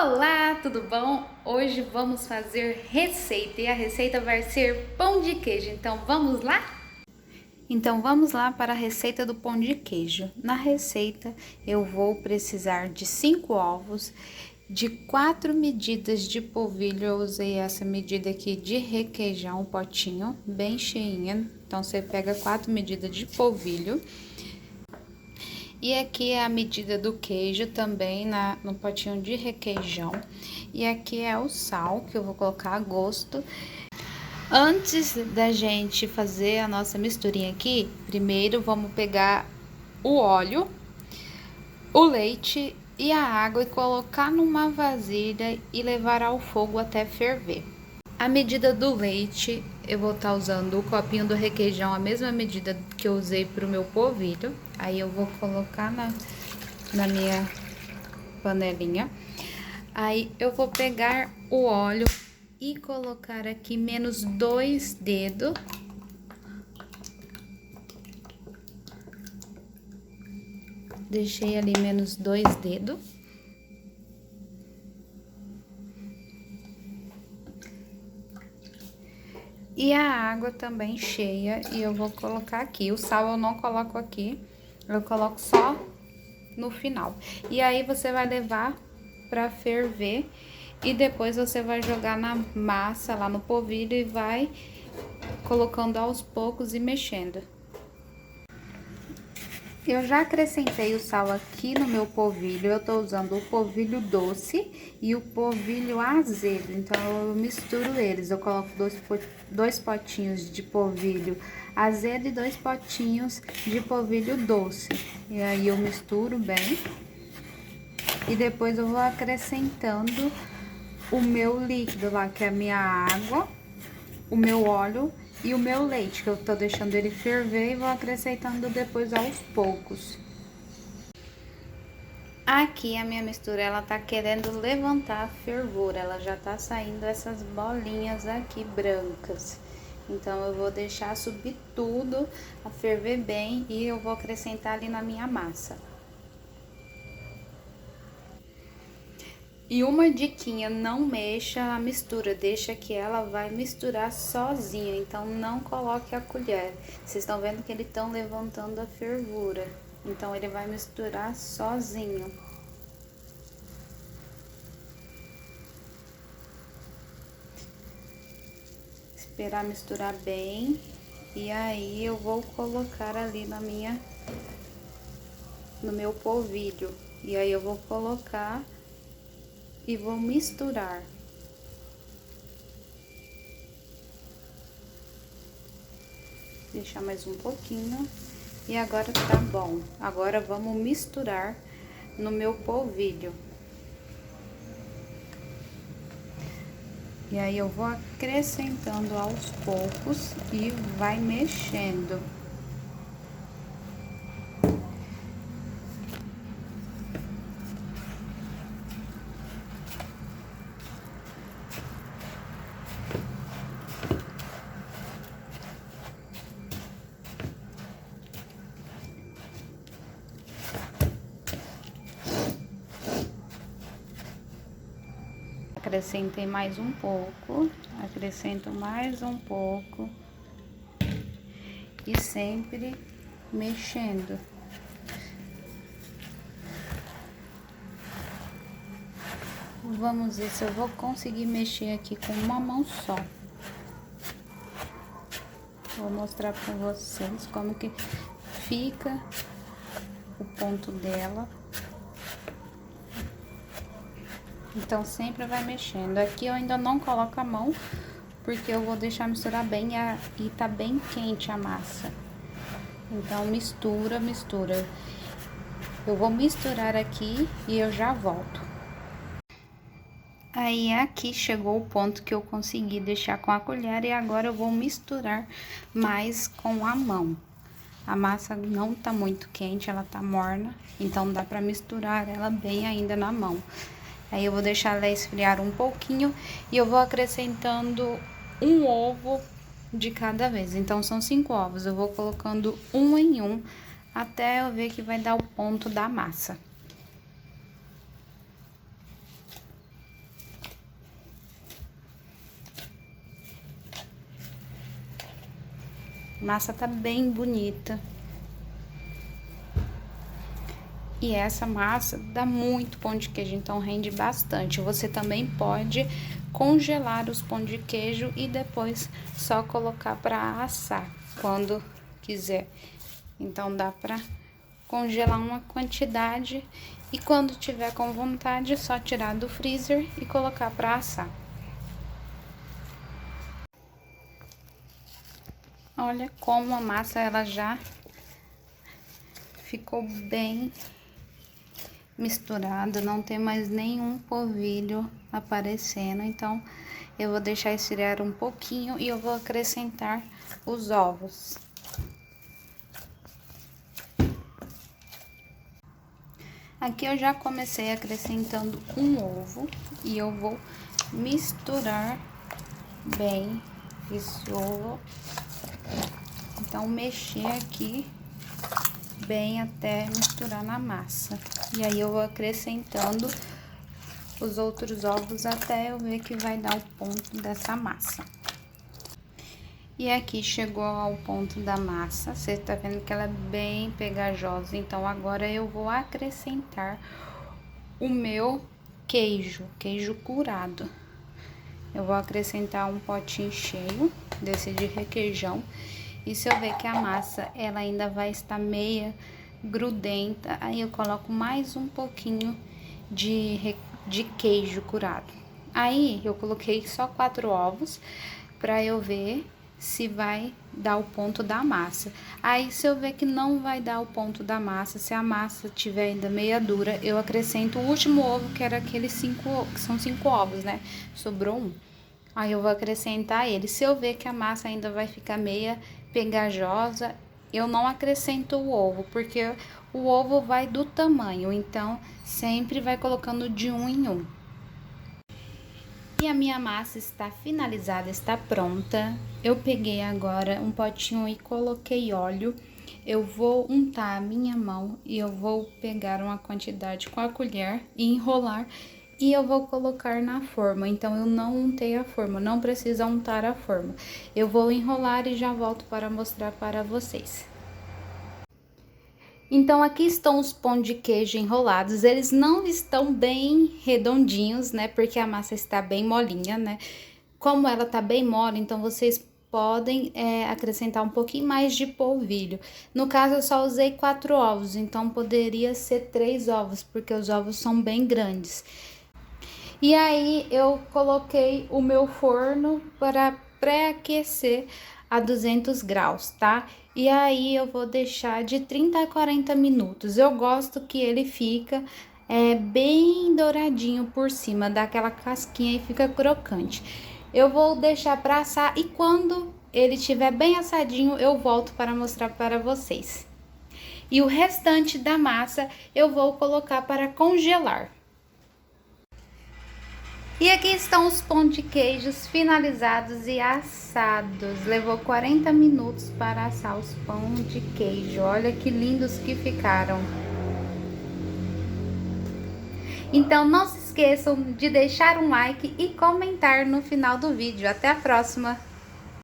Olá, tudo bom? Hoje vamos fazer receita e a receita vai ser pão de queijo. Então vamos lá? Então vamos lá para a receita do pão de queijo. Na receita eu vou precisar de 5 ovos, de 4 medidas de polvilho. Eu usei essa medida aqui de requeijão, um potinho bem cheinha. Então você pega 4 medidas de polvilho. E aqui é a medida do queijo também no potinho de requeijão. E aqui é o sal que eu vou colocar a gosto. Antes da gente fazer a nossa misturinha aqui, primeiro vamos pegar o óleo, o leite e a água e colocar numa vasilha e levar ao fogo até ferver. A medida do leite, eu vou estar usando o copinho do requeijão, a mesma medida que eu usei para o meu polvilho. Aí eu vou colocar na minha panelinha. Aí eu vou pegar o óleo e colocar aqui menos 2 dedos. Deixei ali menos 2 dedos. E a água também cheia, e eu vou colocar aqui. O sal eu não coloco aqui, eu coloco só no final. E aí você vai levar para ferver e depois você vai jogar na massa lá no polvilho e vai colocando aos poucos e mexendo. Eu já acrescentei o sal aqui no meu polvilho, eu tô usando o polvilho doce e o polvilho azedo, então eu misturo eles. Eu coloco dois potinhos de polvilho azedo e 2 potinhos de polvilho doce. E aí eu misturo bem. E depois eu vou acrescentando o meu líquido lá, que é a minha água, o meu óleo e o meu leite, que eu tô deixando ele ferver e vou acrescentando depois aos poucos. Aqui a minha mistura, ela tá querendo levantar a fervura, ela já tá saindo essas bolinhas aqui brancas. Então eu vou deixar subir tudo, a ferver bem e eu vou acrescentar ali na minha massa. E uma diquinha, não mexa a mistura, deixa que ela vai misturar sozinha, então não coloque a colher. Vocês estão vendo que eles estão levantando a fervura, então ele vai misturar sozinho. Esperar misturar bem, e aí eu vou colocar ali no meu polvilho, e aí eu vou colocar e vou misturar. Deixar mais um pouquinho. E agora tá bom. Agora vamos misturar no meu polvilho. E aí eu vou acrescentando aos poucos e vai mexendo. Acrescentei mais um pouco, acrescento mais um pouco e sempre mexendo. Vamos ver se eu vou conseguir mexer aqui com uma mão só. Vou mostrar pra vocês como que fica o ponto dela. Então, sempre vai mexendo. Aqui eu ainda não coloco a mão, porque eu vou deixar misturar bem e tá bem quente a massa. Então, mistura, mistura. Eu vou misturar aqui e eu já volto. Aí, aqui chegou o ponto que eu consegui deixar com a colher e agora eu vou misturar mais com a mão. A massa não tá muito quente, ela tá morna, então dá pra misturar ela bem ainda na mão. Aí eu vou deixar ela esfriar um pouquinho e eu vou acrescentando um ovo de cada vez. Então, são 5 ovos, eu vou colocando um em um até eu ver que vai dar o ponto da massa. massa tá bem bonita. E essa massa dá muito pão de queijo, então rende bastante. Você também pode congelar os pão de queijo e depois só colocar para assar quando quiser. Então dá para congelar uma quantidade e quando tiver com vontade, é só tirar do freezer e colocar para assar. Olha como a massa ela já ficou bem misturada, não tem mais nenhum polvilho aparecendo. Então eu vou deixar esfriar um pouquinho e eu vou acrescentar os ovos. Aqui eu já comecei acrescentando um ovo e eu vou misturar bem esse ovo. Então mexer aqui bem até misturar na massa. E aí eu vou acrescentando os outros ovos até eu ver que vai dar o ponto dessa massa. E aqui chegou ao ponto da massa, você tá vendo que ela é bem pegajosa. Então agora eu vou acrescentar o meu queijo curado. Eu vou acrescentar um potinho cheio desse de requeijão. E se eu ver que a massa ela ainda vai estar meia grudenta, aí eu coloco mais um pouquinho de queijo curado. Aí eu coloquei só 4 ovos para eu ver se vai dar o ponto da massa. Aí se eu ver que não vai dar o ponto da massa, se a massa tiver ainda meia dura, eu acrescento o último ovo, que era aqueles 5, que são 5 ovos, né? Sobrou um. Aí eu vou acrescentar ele. Se eu ver que a massa ainda vai ficar meia pegajosa, eu não acrescento o ovo, porque o ovo vai do tamanho, então sempre vai colocando de um em um. E a minha massa está finalizada, está pronta. Eu peguei agora um potinho e coloquei óleo. Eu vou untar a minha mão e eu vou pegar uma quantidade com a colher e enrolar. E eu vou colocar na forma, então eu não untei a forma, não precisa untar a forma. Eu vou enrolar e já volto para mostrar para vocês. Então, aqui estão os pão de queijo enrolados, eles não estão bem redondinhos, né, porque a massa está bem molinha, né. Como ela tá bem mole, então vocês podem acrescentar um pouquinho mais de polvilho. No caso, eu só usei 4 ovos, então poderia ser 3 ovos, porque os ovos são bem grandes. E aí, eu coloquei o meu forno para pré-aquecer a 200 graus, tá? E aí, eu vou deixar de 30 a 40 minutos. Eu gosto que ele fica bem douradinho por cima, dá aquela casquinha e fica crocante. Eu vou deixar para assar e quando ele estiver bem assadinho, eu volto para mostrar para vocês. E o restante da massa eu vou colocar para congelar. E aqui estão os pão de queijos finalizados e assados. Levou 40 minutos para assar os pão de queijo. Olha que lindos que ficaram. Então não se esqueçam de deixar um like e comentar no final do vídeo. Até a próxima!